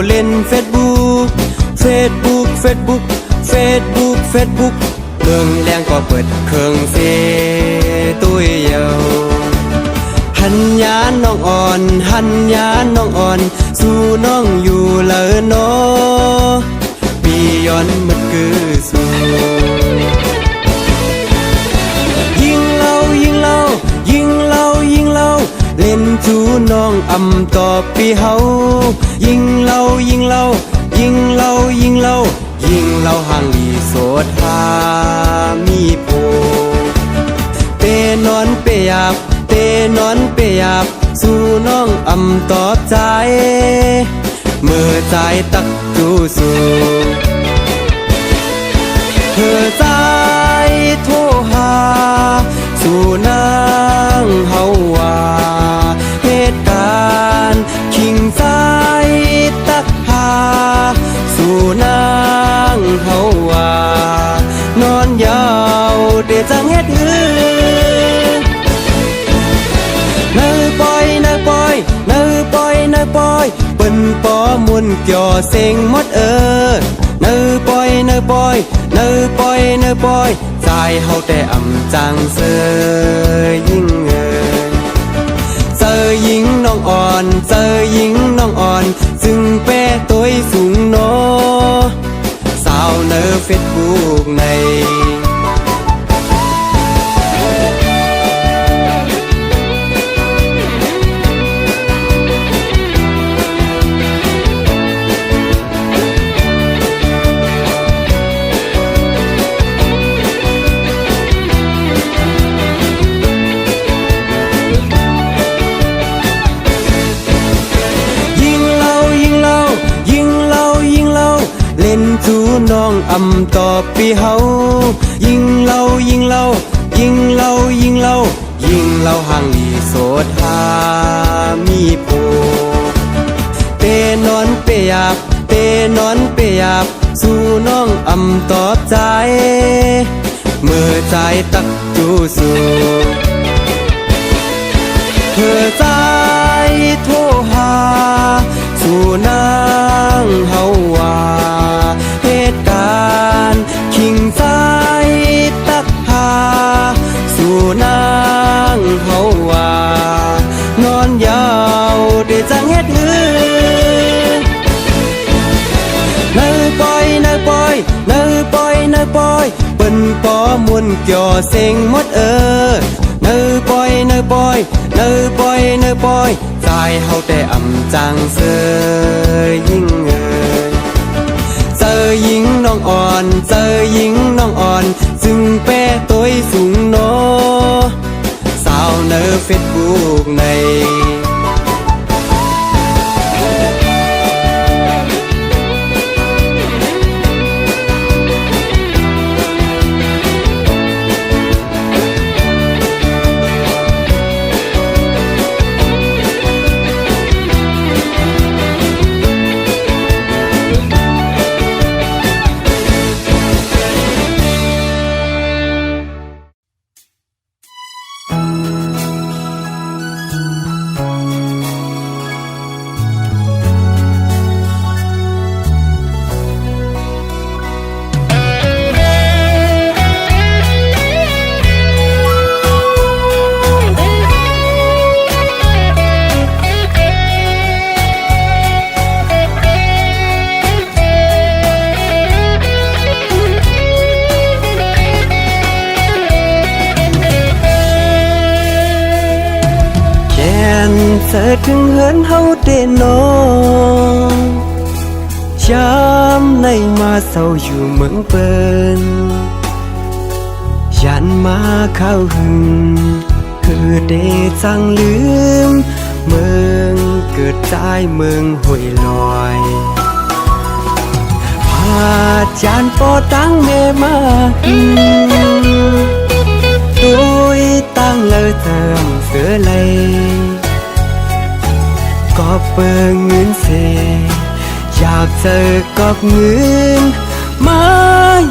เล่นเฟซบุ๊กเบิ่งแรงก็เปิดเครื่องเฟตุ้ยเยาหันยาน้องอ่อนสู่น้องอยู่เลยเนาะปีย้อนมืดคือสู่ยิงเล่าเล่นจูน้องอำต่อปีเฮายิงเล่าห่างลีโสดหามีโพเปนอนเปยาบสู่น้องอำตอบใจเมื่อใจตักจูสู่เธอใจโทรหาสู่นางเฮาว่าเหตุการณ์คิงใจตักหาสู่นางเฮาว่านอนยาวเดจังเฮ็ดหือเนอปอยเปิ้นปอมุนเกี่ยวเซ็งหมดเนอปอยใจเฮาแต่อำจังเสยยิ่งเจอยิงน้องอ่อนซึ่งแป้ตัวสูงโนสาวเนอเฟซบุ๊กในจูน้องอำต่อปีเฮายิงเล่าห่างลีโสดหามีโพเปนอนเปยาบสู่น้องอำตอบใจเมื่อใจตักจูสู่เธอใจโทรหาสู่นางเฮาว่าเหตุการณ์คิงใจตักหาสู่นางเฮาว่านอนยาวเดจังเฮ็ดหือเนอปอยเปิ้นปอมุนเกี่ยวเซ็งหมดเนอปอยใจเฮาแต่อำจังเสยยิ่งเจอยิงน้องอ่อนซึ่งแป้ตัวสูงโนสาวเนอเฟซบุ๊กในเสิร์ชถึงเฮือนเฮาเดนอย้ำในมาเศร้าอยู่เมืองเปิ้นยันมาเข้าหึงคือเดจังลืมเมืองเกิดใจเมืองห้วยลอยพาจานปอตั้งเมมาตุยตั้งเลยเติมเสือเลยก็เปิงเงินเสอยากเจอกับเงินมา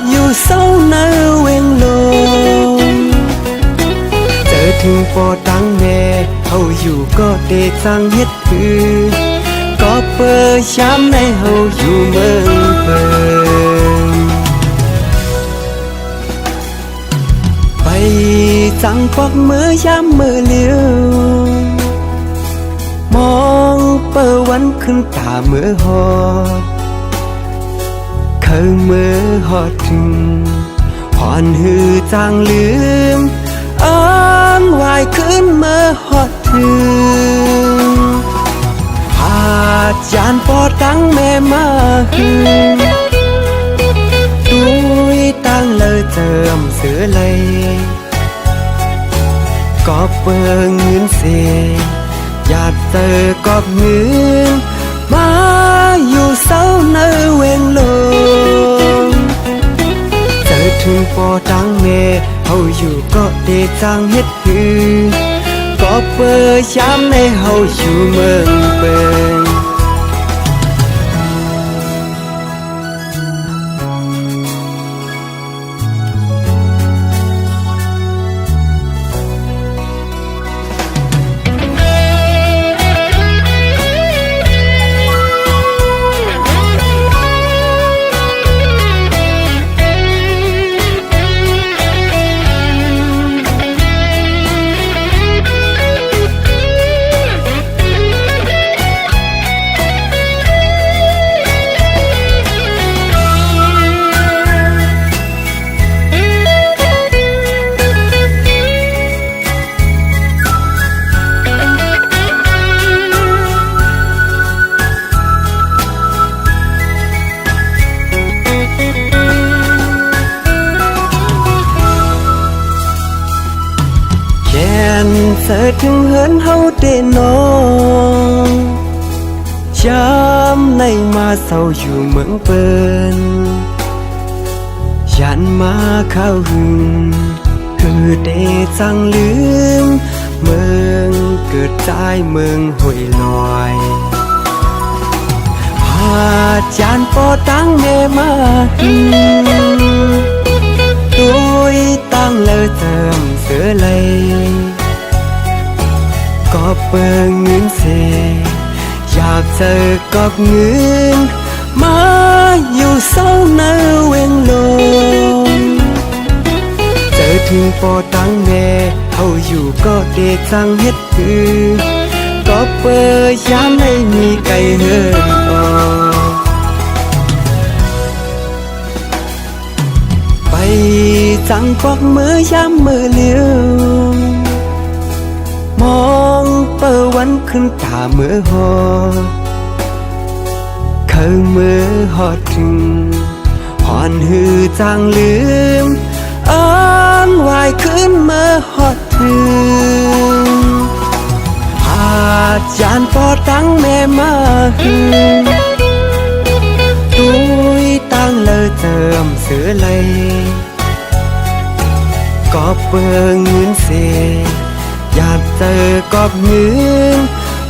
อยู่เศร้าในเวงลมเจอถึงปอตั้งแม่เฮาอยู่ก็เดจังเฮ็ดคือก็ เปิดย้ำในเฮาอยู่เมืองเปิงไปจังปอกมือย้ำมือเลี้ยวมองเปิดวันขึ้นตาเมื่อหอดเคยเมื่อหอดถึงหอนหือจางลืมอ้างวายขึ้นเมื่อหอดถึงหาดยานปอตั้งแม่มาหึงดุยตั้งเลยเจิมเสือเลยก็เปิงเงินเสียอยากเจอกอบเงินมาอยู่เศร้าในเวงลงเจอถึงปอตังเมเฮาอยู่ก็เดจังเฮ็ดคือก็เปิดย้ำในเฮาอยู่เมืองเปิงเธอถึงเหินเฮาเดนองย้ำในมาเศร้าอยู่เมืองเปิ้นยันมาเข้าหึงคือเดจังลืมเมืองเกิดใจเมืองห้วยลอยหาดยานปอตั้งแม่มาหึงดุยตั้งเลยเติมเสือเลยก็เปิงเงินเสียอยากเจอกอบเงินมาอยู่เศร้าในเวงลงเจอถึงปอตั้งแม่เฮาอยู่ก็เดจังเฮ็ดคือก็เปิดย้ำให้มีไก่เฮินออกไปจังปอกมือย้ำมือเลี้ยวมองเปิดวันขึ้นตาเมื่อหอดเคยเมื่อหอดถึงหอนหือจางลืมอ้างวายขึ้นเมื่อหอดถึงหาดยานปอตั้งแม่มาหึงดุยตั้งเลยเติมเสือเลยก็เปิงเงินเสียอยากเจอกอบเงิน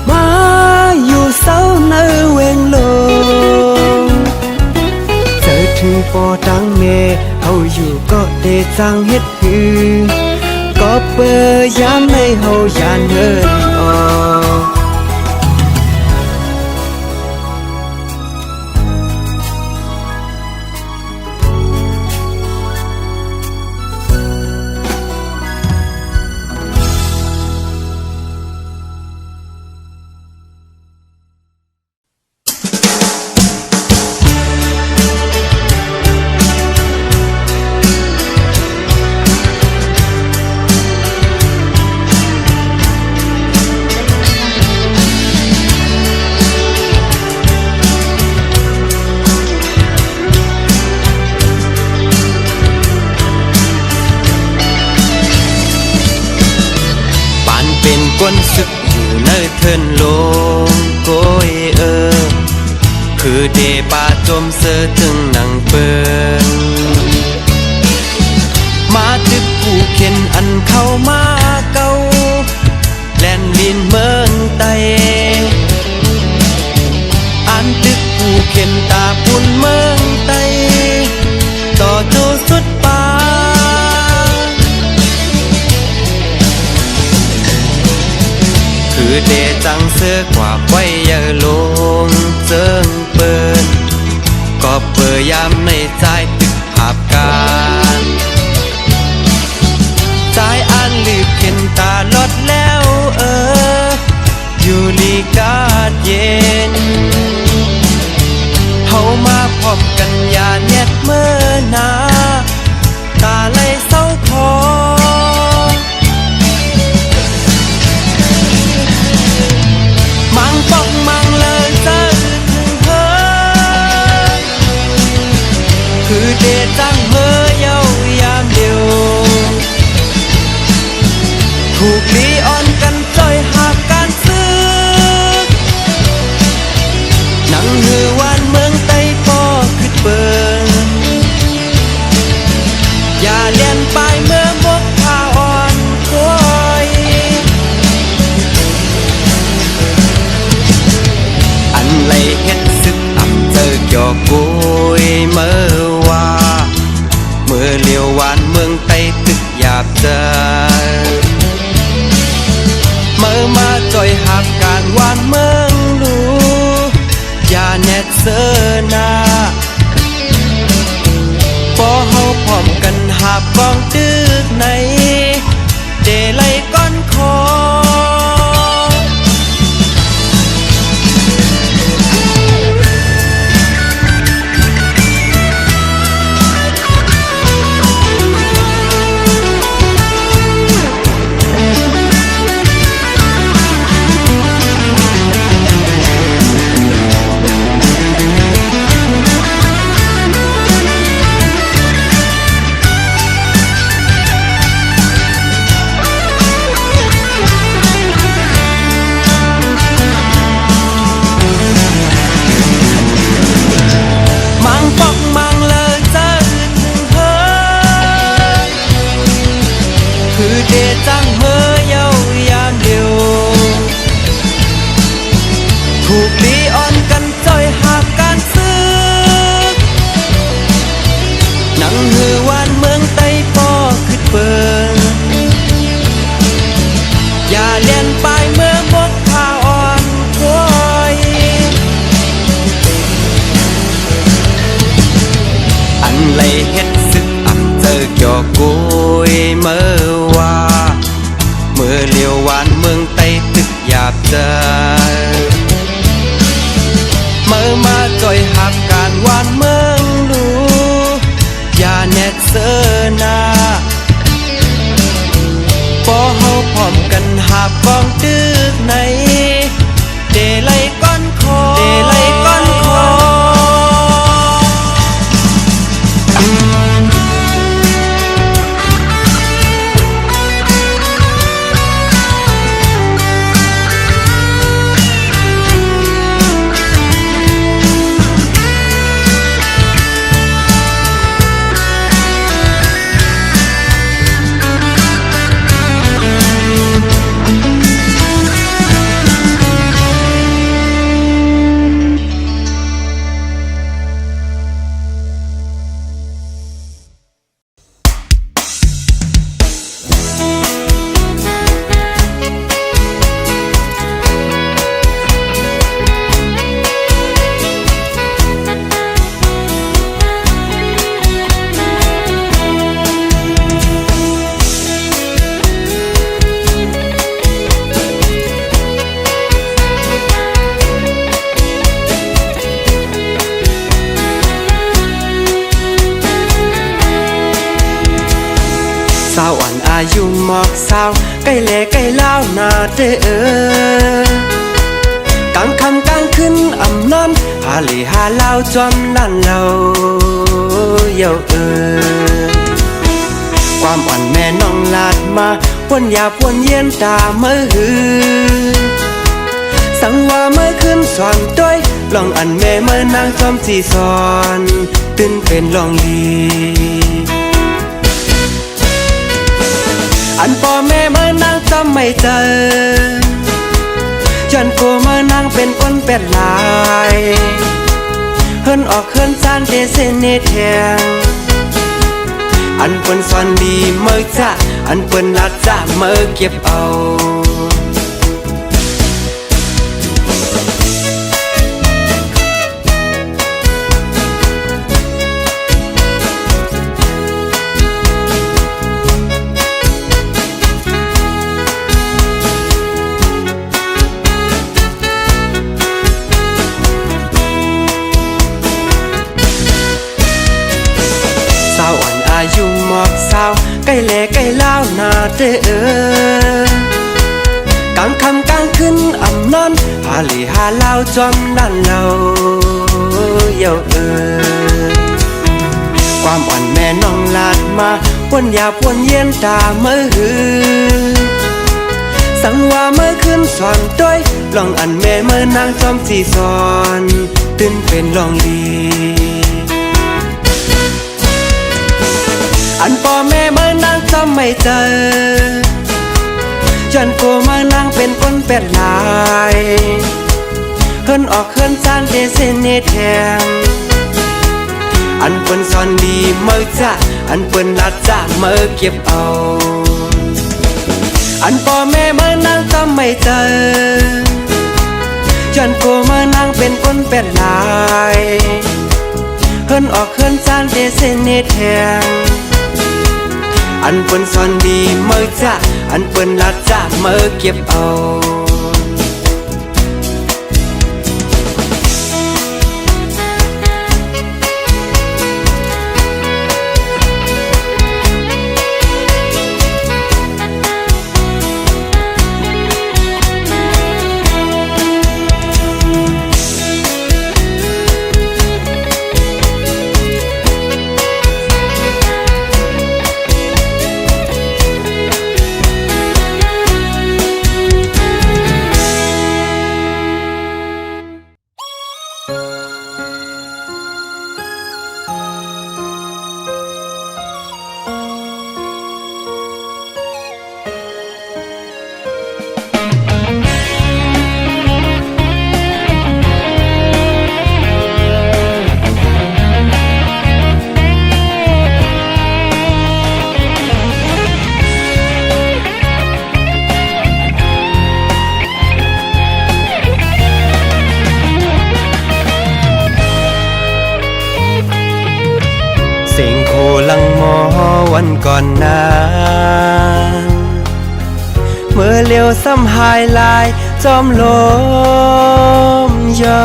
มาอยู่เศร้าในเวงลงเจอถึงปอตังเมเฮาอยู่ก็เดจังเฮ็ดคือก็เปิดย้ำให้เฮายานเฮินออกก้นสึกอยู่ในเทินลงโกยคือเดปาจมเสือถึงหนังเปิงมาตึกผู้เข็นอันเข้ามาเก่าแล่นลินเมืองไตอันตึกผู้เข็นตาปุ่นเมืองไตต่อโจสุดป่าคือเดจังเสือกว่าไว้เยอะลง เจิงเปินก็เปิดยามในใจตึกภาพการใจอันลืบเข็นตาลดแล้วอยู่ลีกาดเย็นเฮามาพร้อมกันอย่าเน็ดเมื่อนาตาไหลเศร้าคอมังปอกมังเลยจะถึงเฮอคือเดจังเฮเยาวยามเดียวถูกลีอ่อนกันจอยหากการซื้อหนังหือวานเมืองไต้ปอคือเปิงอย่าเลียนไปเมื่อบกพาอ่อนคอยอันไรเฮ็ดซึกอ่ำเจอเกี่ยวกุยเมื่อว่าเมื่อเลี้ยววานเมืองไต้ตึกหยาบเจอเมื่อมาจอยหักการวานเมืองลูอย่าแนดเสนาพอเฮาพร้อมกันหาบกองตึกในเดไลก้อนคอคือเดจังเฮเยาวยามเดียวถูกลีอ่อนกันจอยหากการซื้อหนังหือวานเมืองไต้ปอคือเปิงอย่าเลียนไปเมื่อบกพาอ่อนคอยอันไรเฮ็ดซึกอ่ำเจอเกี่ยวกุยเมื่อว่าเมื่อเลี้ยววานเมืองไต้ตึกหยาบเจอเมื่อมาจอยหักการวานเมืองลูอย่าแนดเสนาพอเฮาพร้อมกันหาบกองตึกในเดไลก้อนคอเดไลก้อนคอสาวอ่อนอายุหมอกสาวใกล้แลใกล้เล่านาเด้อกลางค่ำกลางคืนอ่ำนอนหาหลีหาเล่าจอมนั่นเราเยาความอ่อนแม่น้องลาดมาพ่นยาพ่นเย็นตาเมื่อหือสังว่าเมื่อคืนสอนต้อยลองอันแม่เมื่อนางจอมสีสอนตื่นเป็นลองลีอันพ่อแม่เมื่อนางจำไม่เจอย้อนโกเมื่อนางเป็นคนเป็ดลายเฮิรนออกเฮิรนจานเดเซเนแทงอันเปิ้นสอนดีเมื่อจะอันเปิ้นรักจะเมื่อเก็บเอา แหลไก่เล่านาเตอกลางคำกลางคืนอ่ำนอนหาหลีหาเล่าจอมด้านเราเยาความอ่อนแม่น้องลาดมาปวนยาปวนเย็นตาเมื่อหือสังว่าเมื่อคืนสอนต้อยลองอันแม่เมื่อนางจอมสีสอนตื่นเป็นลองดีอันพ่อแม่เมื่อนางจอมไม่เจอจนโกเมื่อนางเป็นคนเป็ดลายเฮิรนออกเฮิรนจานเดเซเนแทงอันเปิ้นสอนดีเมื่อจ้าอันเปิ้นลัดจ้าเมื่อเก็บเอาอันพ่อแม่เมื่อนางจำไม่เจอจนโกเมื่อนางเป็นคนเป็ดลายเฮิรนออกเฮิรนจานเดเซเนแทงอันเปิ้นสอนดีเมื่อจ้าอันเปิ้นลัดจ้าเมื่อเก็บเอาเสียงโคลังมอวันก่อนนานเมื่อเลี้ยวซ้ำหายลายจอมลมเย้า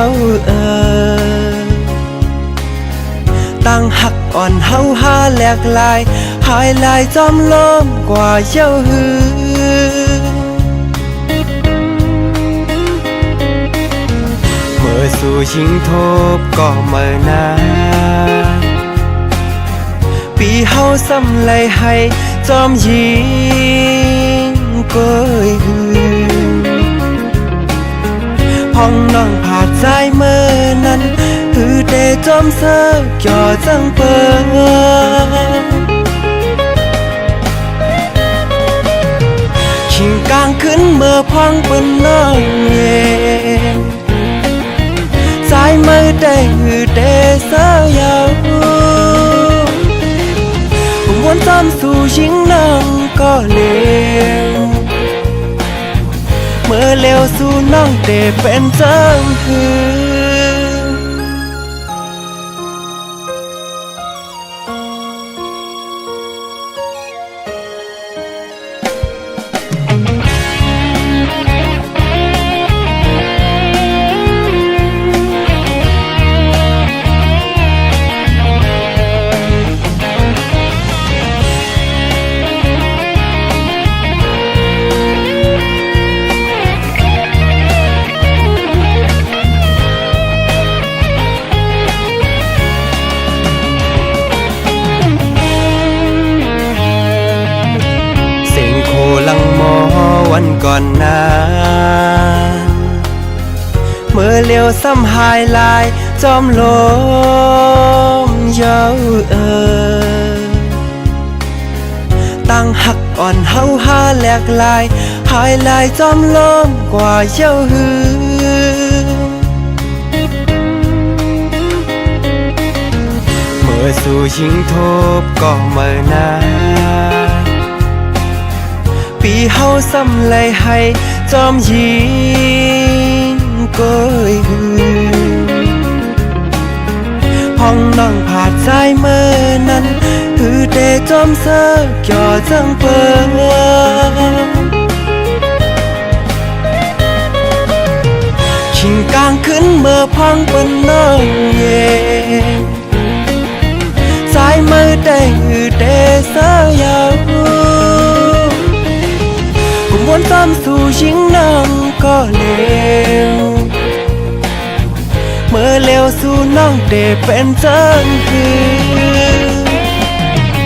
ตั้งหักอ่อนเฮาหาแหลกลายหายลายจอมลมกว่าเย้าหือเมื่อสู่ชิงทบก็เมื่อนานปีเฮาซ้ำไลให้จอมยิงเกยหือพ้องน้องผาดใจเมื่อนั้นหือเดจอมเสือจ่อจังเปิดชิงกลางขึ้นเมื่อพ้องเป็นน้องเองสายมือได้หือเดเสือยาววนตามสู่ชิงนางก็เลวเมื่อเลวสู่น้องเตเป็นจังหือวันก่อนนานเมื่อเลี้ยวซ้ำหายลายจอมลมเย้าตั้งหักอ่อนเฮาหาแหลกลายหายลายจอมลมกว่าเย้าหือเมื่อสู่ชิงทบก็เมื่อนานปีเฮาซ้ำไลให้จอมยิงเกยหือพ้องน้องผาดใจเมื่อนั้นหือเดจอมเสือจ่อจังเปิดชิงกลางขึ้นเมื่อพ้องเป็นน้องเองสายมือได้หือเดเสือยาว วนซ้ำสู่ชิงน้ำก็เลวเมื่อเลวสู่น้องเดเป็นจังคือ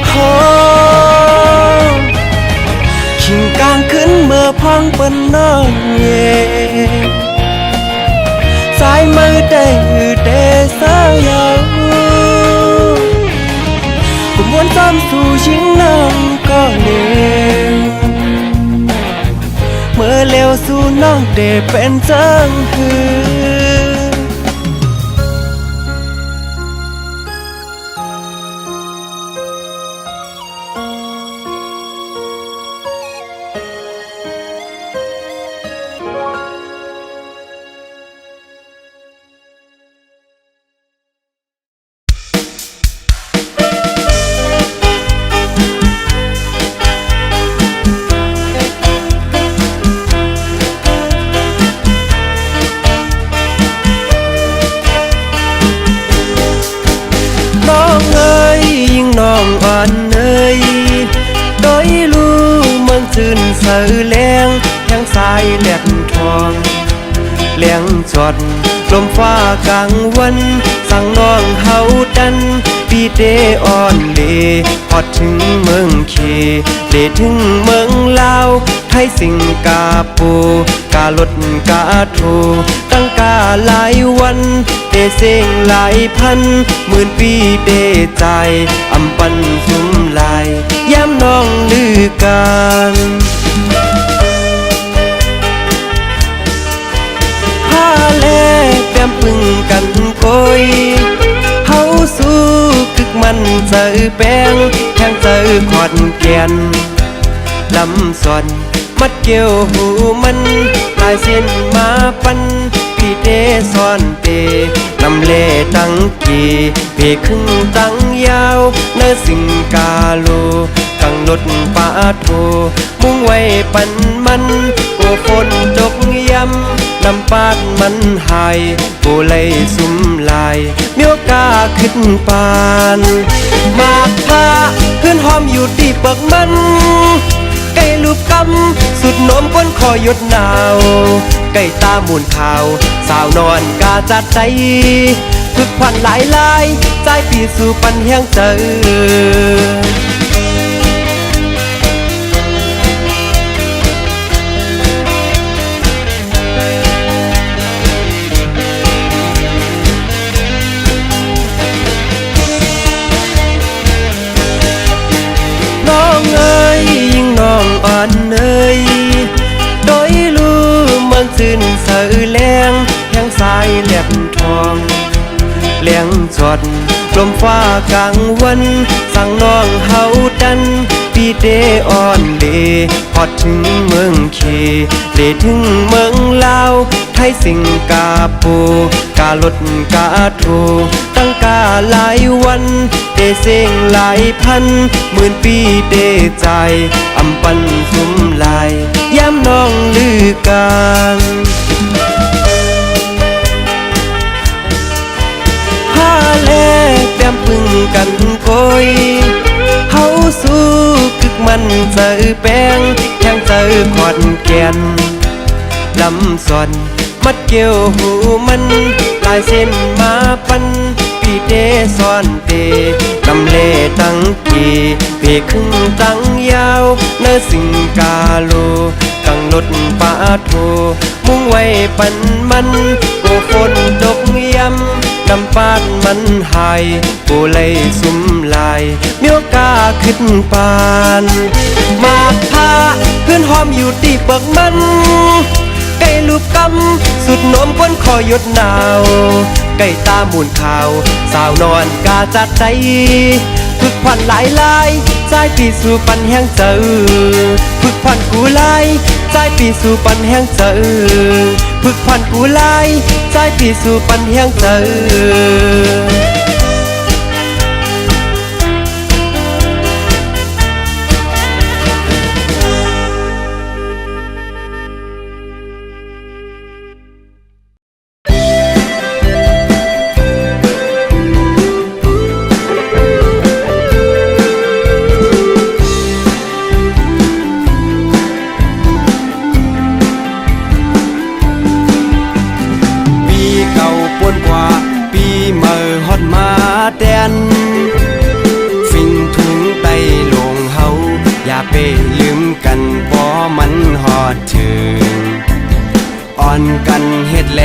โฮชิงกลางขึ้นเมื่อพังเป็นน้องเย่สายมือได้หือเดสายาวผมวนซ้ำสู่ชิงน้ำก็เลวเมื่อเลวสู่น้องเดเป็นจังหือน้องอ่อนเอ่ยโดยรู้เมืองชื่นเสือแลงแห่งสายแหลกทองเลี้ยงจอดลมฟ้ากลางวันสั่งน้องเฮาดันปีเดอ่อนเลพอดถึงเมืองเคเลถึงเมืองลาวไทยสิงกาปูกาลดกาโทตั้งกาหลายวันเดเสียงหลายพันหมื่นปีเดใจอำปันสุมลายย้ำน้องลือกันผ้าแลแต้มปึงกันโกยเฮาสู้คึกมันเจอแป้งแทงเจอขอดแก่นลำสอนมัดเกี่ยวหูมันลายเส้นมาปันพี่เดซ่อนเตนำเล่ตั้งกีเพครึ่งตั้งยาวเนื้อสิงกาโลกังลดปาโทมุ่งไว้ปันมันโกฝนตกย้ำลำปาดมันหายโกเลยสุมลายเมียวกาขึ้นปานมากพาขึ้นหอมอยู่ที่เปิกมันไก่ลูกกำสุดโน้มก้นคอยดหนาวไก่ตาหมุนขาวสาวนอนกาจัดใจพึกพันหลายลายใจปีสู่ปันแห้งเจอน้องเอ๋ยยิ่งน้องอ่อนเอ๋ยโดยรู้เมืองชื่นเสือแลงแห่งสายแหลมทองเลี้ยงจอดลมฟ้ากลางวันสั่งน้องเฮาดันปีเดอ่อนเลพอดถึงเมืองเคเลถึงเมืองลาวไทยสิงกาปูกาลดกาโทตั้งกาหลายวันเดเสียงหลายพันหมื่นปีเดใจอำปันสุมลายย้ำน้องลือกันผ้าแลแต้มปึงกันโกยเฮาสู้คึกมันเจอแป้งแทงเจอขอดแก่นลำสอนมัดเกี่ยวหูมันลายเส้นมาปันปีเดซ่อนเตนำเล่ตั้งกีเพครึ่งตั้งยาวเนื้อสิงกาโลกังลดปาโทมุ่งไว้ปันมันโกฝนตกย้ำลำปาดมันหายโกเลยสุมลายเมียวกาขึ้นปานมากพาขึ้นหอมอยู่ที่เปิกมันไก่ลูกกำสุดโน้มก้นคอยดหนาวไก่ตาหมุนขาวสาวนอนกาจัดใจพึกพันหลายลายใจปีสู่ปันแห้งเจอพึกพันกูลายใจปีสู่ปันแห้งเจอพึกพันกูลายใจปีสู่ปันแห้งเจอ ม อดถึงอ่อนกันเฮ็ดแล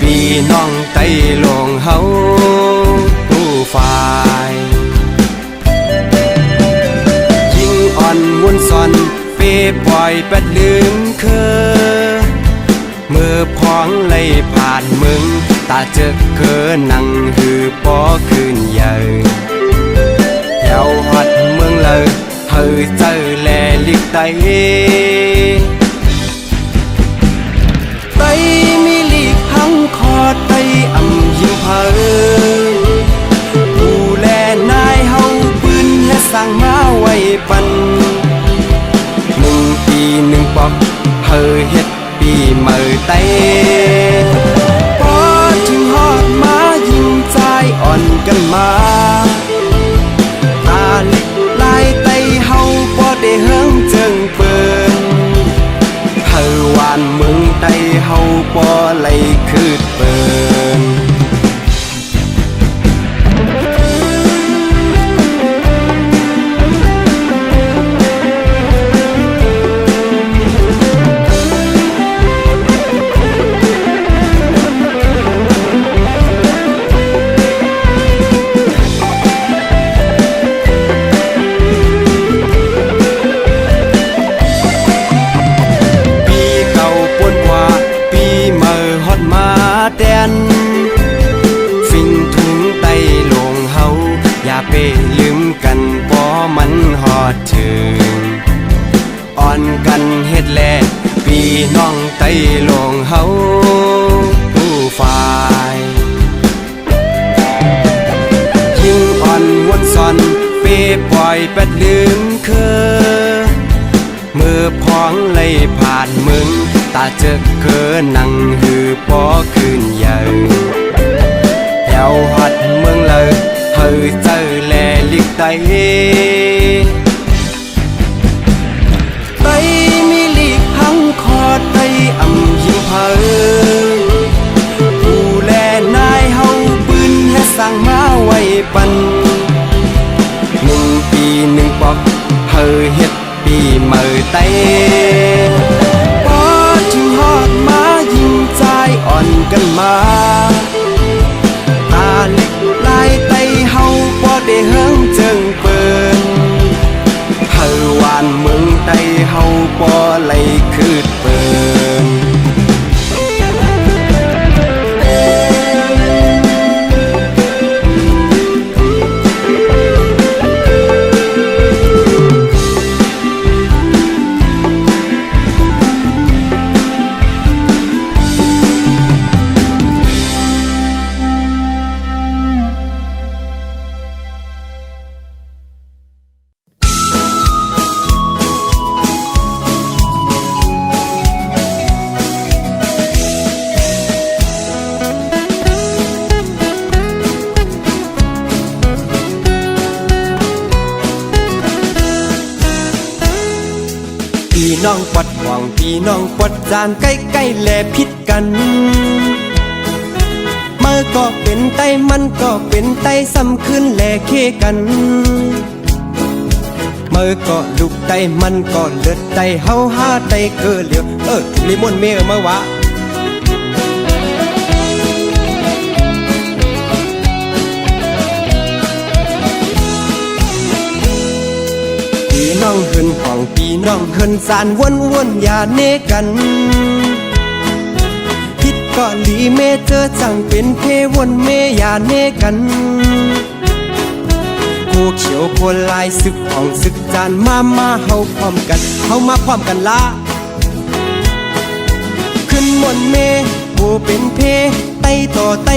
พี่น้องไต้ลงเฮาผู้ฝ่ายยิ่งอ่อนวนซอนเปปล่อยแปดลืมเคอมือพองไล่ผ่านมึงตาเจอเคอนั่งหือปอคืนใหญ่แถวฮอดเมืองเลยเฮอเจอแลลิกไตไตมีลีกพังคอไตอำยิงเพิงผู้แลนายเฮาปืนและสั่งมาไว้ปัน1 ปี1 ปอกเฮอเฮ็ดปีเมื่อไตพอถึงฮอดมายิงใจอ่อนกันมาตาลิกลายไตเฮาบ่ได้เฮิงเจิงเปินเฮอวานมึงไตเฮาบ่ไหลคืดเปินแดนฟิงถุงไตลงเฮาอย่าไปลืมกันบ่มันฮอดถึงอ่อนกันเฮ็ดแลพี่น้องไตลงเฮาผู้ฝ่ายยิ่งอ่อนวนซอนเปปล่อยแปดลืมเคอมือพองไล่ผ่านมึงตาเจอเคอนั่งหือปอคืนใหญ่แถวฮอดเมืองเลยเฮอเจอแลลิกไตไตมีลีกพังคอไตอำยิงเพิงผู้แลนายเฮาปืนและสั่งมาไว้ปัน1 ปี1 ปอกเฮอเฮ็ดปีเมื่อไตพอถึงฮอดมายิงใจอ่อนกันมาตาลิกลายไตเฮาบ่ได้เฮิงเจิงเปินเฮอวานมึงไตเฮาบ่ไหลคืดเปินพี่น้องปัดหวังพี่น้องปัดจานใกล้ๆแลพิดกันเมื่อก็เป็นไตมันก็เป็นไตซ้ำขึ้นแลเคกันเมื่อก็ลูกไตมันก็เลือดไตเฮาหาไตเกอเหลียวลิมอนเมเมื่อวะพี่น้องเฮินของพี่น้องเฮินสานวนอย่าเนกันคิดก็หลีเมเจอจังเป็นเพวนเมอย่าเนกันผู้เขียวโพลายศึกของศึกจานมาเฮาพร้อมกันเฮามาพร้อมกันละขึ้นมนเมโบเป็นเพไตต่อไต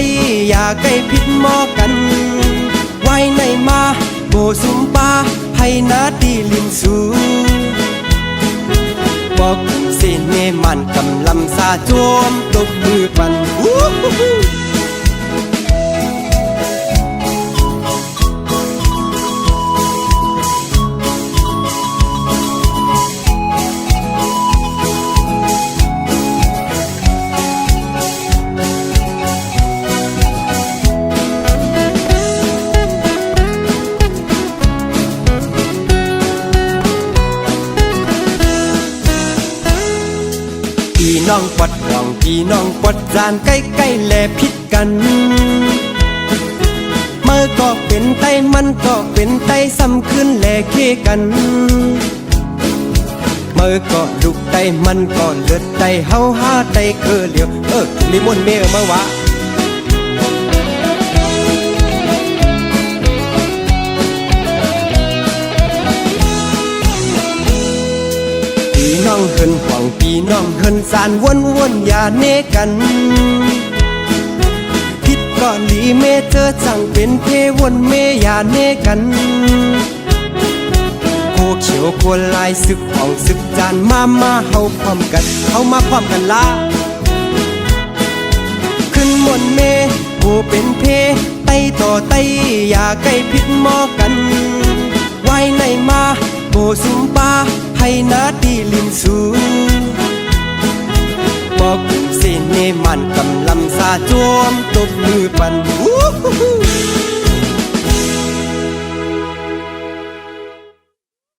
อย่าใกล้พิษหมอกันไว้ในมาโบสุมปาให้นาดีลินสูบอกเส้นเมมันกำลำซาโจมตบมือปัน พี่น้องปอดหองพี่น้องปอดจานใกล้ๆแลพิดกันเมื่อก็เป็นไตมันก็เป็นไตซ้ำขึ้นแลเคกันเมื่อก็ลุกไตมันก็เลือดไตเฮาหาไตเคอเหลียวลิมอนเมลมาวะพี่น้องเฮินห่วงพี่น้องเฮินสานวนอย่าเนกันพิษก็หลีเมเธอสั่งเป็นเพวนเมอย่าเนกันโคเขียวโคลายสึกของสึกจานมาเฮาพร้อมกันเฮามาพร้อมกันละขึ้นมนเมโคเป็นเพไตต่อไตอย่าใกล้พิษหมอกันไว้ในมาโบสุมปาให้นาดีลิมสูบอกกุมเสนเนมันกำลำซาจวมตบมือปันหู